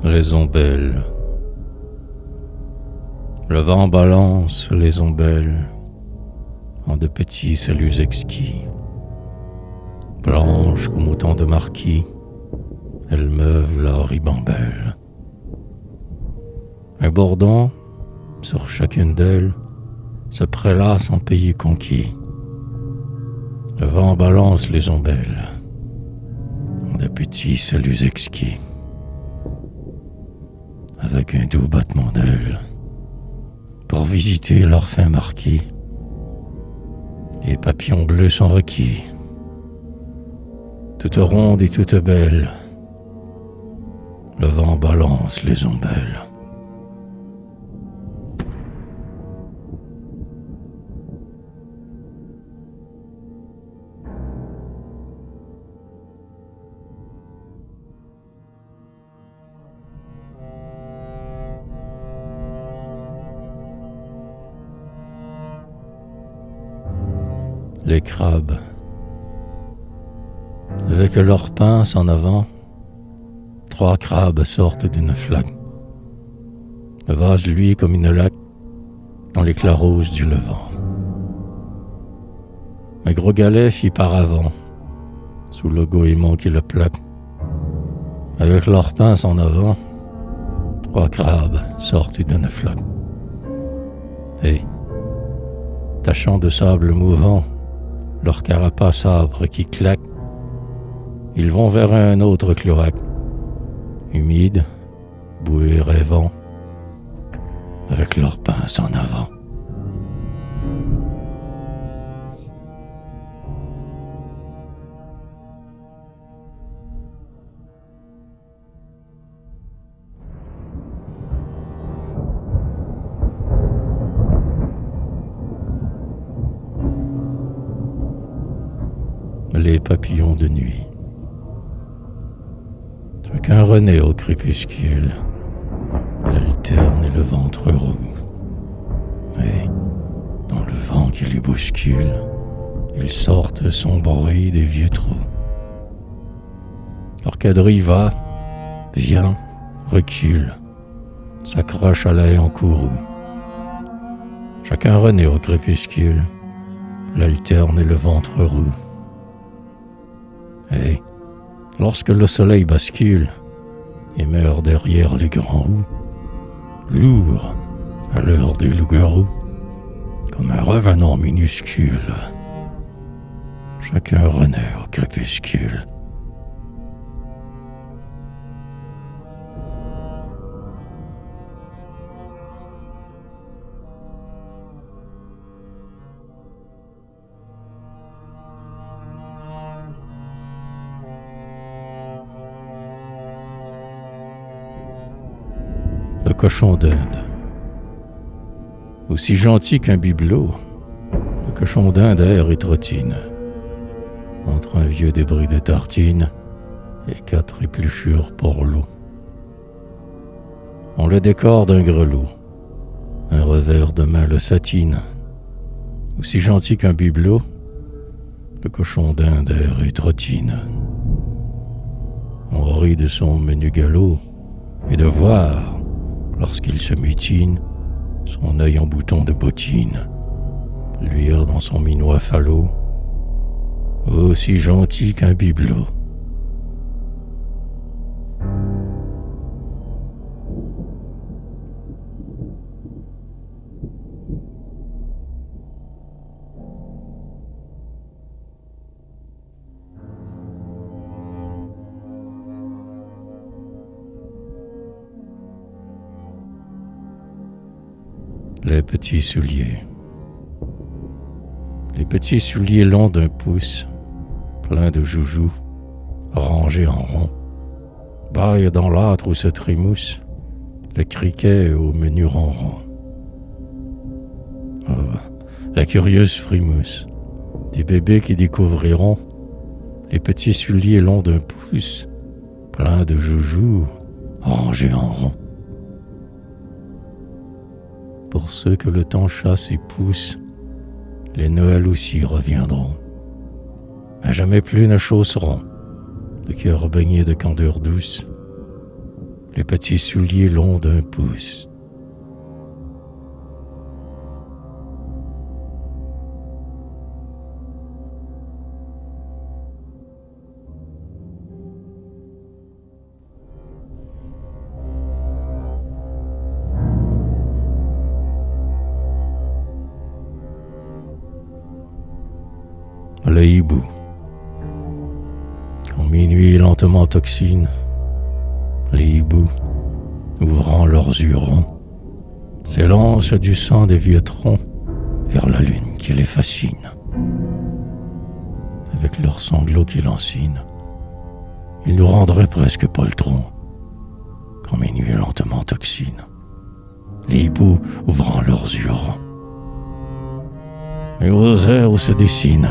les ombelles. Le vent balance les ombelles en de petits saluts exquis. Blanches comme autant de marquis, elles meuvent la ribambelle. Un bourdon, sur chacune d'elles, se prélasse en pays conquis. Le vent balance les ombelles en de petits saluts exquis. Avec un doux battement d'ailes, pour visiter leur fin marquis, les papillons bleus sont requis. Toute ronde et toute belle, le vent balance les ombelles. Les crabes, avec leurs pinces en avant, 3 crabes sortent d'une flaque. Le vase luit comme une laque dans l'éclat rose du levant. Un gros galet fit par avant, sous le goémon qui le plaque. Avec leurs pinces en avant, 3 crabes sortent d'une flaque. Et, tachant de sable mouvant, leur carapace âpre qui claque, ils vont vers un autre cloaque, humide, boueux rêvant, avec leurs pinces en avant. Les papillons de nuit. Chacun renaît au crépuscule, l'alterne et le ventre roux. Et, dans le vent qui les bouscule, ils sortent son bruit des vieux trous. Leur quadrille va, vient, recule, s'accroche à la haie en courroux. Chacun renaît au crépuscule, l'alterne et le ventre roux. Et, lorsque le soleil bascule et meurt derrière les grands houes, lourd à l'heure des loups-garous, comme un revenant minuscule, chacun renaît au crépuscule. Le cochon d'Inde. Aussi gentil qu'un bibelot, le cochon d'Inde erre et trottine entre un vieux débris de tartine et 4 épluchures pour l'eau. On le décore d'un grelot, un revers de main le satine. Aussi gentil qu'un bibelot, le cochon d'Inde erre et trottine. On rit de son menu galop et de voir, lorsqu'il se mutine, son œil en bouton de bottine, luire dans son minois falot, aussi gentil qu'un bibelot. Les petits souliers. Les petits souliers longs d'1 pouce, pleins de joujoux, rangés en rond, baillent dans l'âtre où se trémousse le criquet au menu ronron. Oh, la curieuse frimousse des bébés qui découvriront les petits souliers longs d'1 pouce, pleins de joujoux, rangés en rond. Pour ceux que le temps chasse et pousse, les Noëls aussi reviendront. À jamais plus ne chausseront, le cœur baigné de candeur douce, les petits souliers longs d'un pouce. Le hibou. Quand minuit lentement toxine, les hiboux, ouvrant leurs yeux ronds, s'élancent du sang des vieux troncs vers la lune qui les fascine. Avec leurs sanglots qui lancinent, ils nous rendraient presque poltrons. Quand minuit lentement toxine, les hiboux ouvrant leurs yeux ronds. Et aux airs où se dessine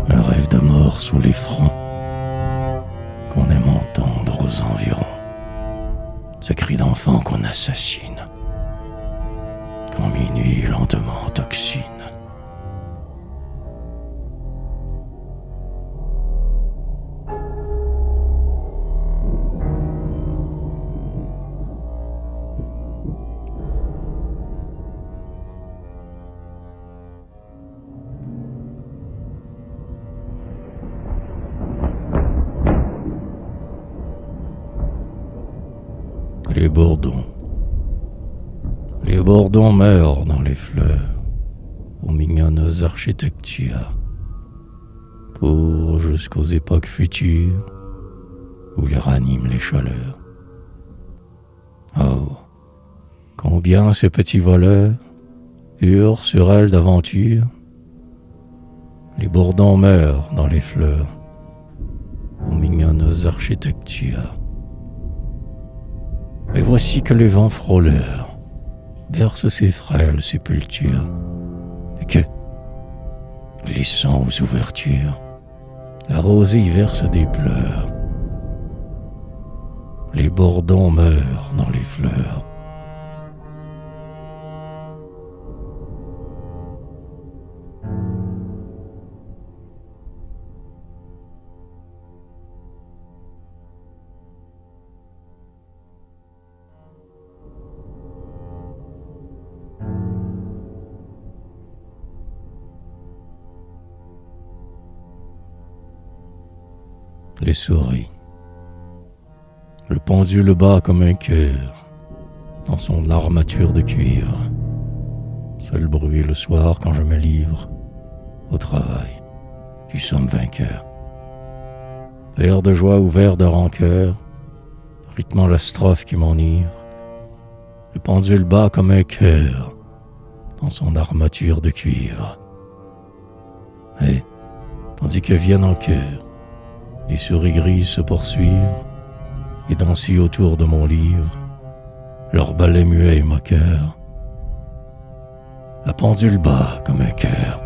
un rêve de mort sous les fronts, qu'on aime entendre aux environs, ce cri d'enfant qu'on assassine, quand minuit lentement toxine. Les bourdons. Les bourdons meurent dans les fleurs, aux mignonnes architectures, pour jusqu'aux époques futures, où les raniment les chaleurs. Oh, combien ces petits voleurs hurlent sur elles d'aventure. Les bourdons meurent dans les fleurs, aux mignonnes architectures. Et voici que les vents frôleurs bercent ces frêles sépultures, et que, glissant aux ouvertures, la rosée y verse des pleurs. Les bourdons meurent dans les fleurs. Les souris. Le pendule bat comme un cœur dans son armature de cuivre. Seul bruit le soir quand je me livre au travail du somme vainqueur. Vers de joie ou vers de rancœur, rythmant la strophe qui m'enivre. Le pendule bat comme un cœur dans son armature de cuivre. Et, tandis que viennent en chœur les souris grises se poursuivent et dansent autour de mon livre, leur balai muet et moqueur. La pendule bat comme un cœur.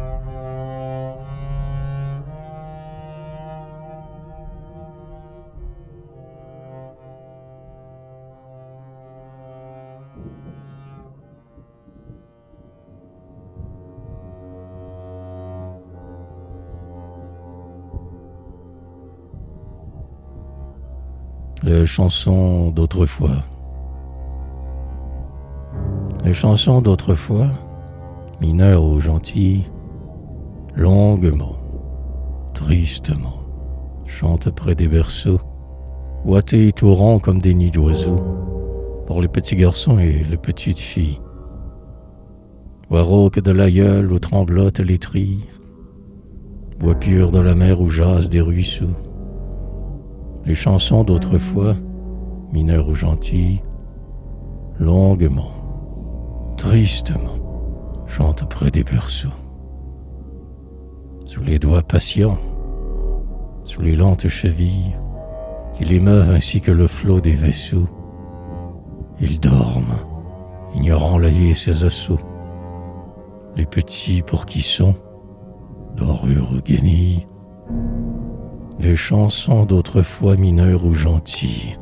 Les chansons d'autrefois. Les chansons d'autrefois, mineurs ou gentils, longuement, tristement, chantent près des berceaux, ouatés et tout ronds comme des nids d'oiseaux, pour les petits garçons et les petites filles. Voix rauque de l'aïeul où tremblotent les trilles, voix pure de la mer où jasent des ruisseaux. Les chansons d'autrefois, mineurs ou gentils, longuement, tristement, chantent près des berceaux. Sous les doigts patients, sous les lentes chevilles, qui l'émeuvent ainsi que le flot des vaisseaux, ils dorment, ignorant la vie et ses assauts. Les petits pour qui sont, dorures ou guenilles, les chansons d'autrefois mineurs ou gentils,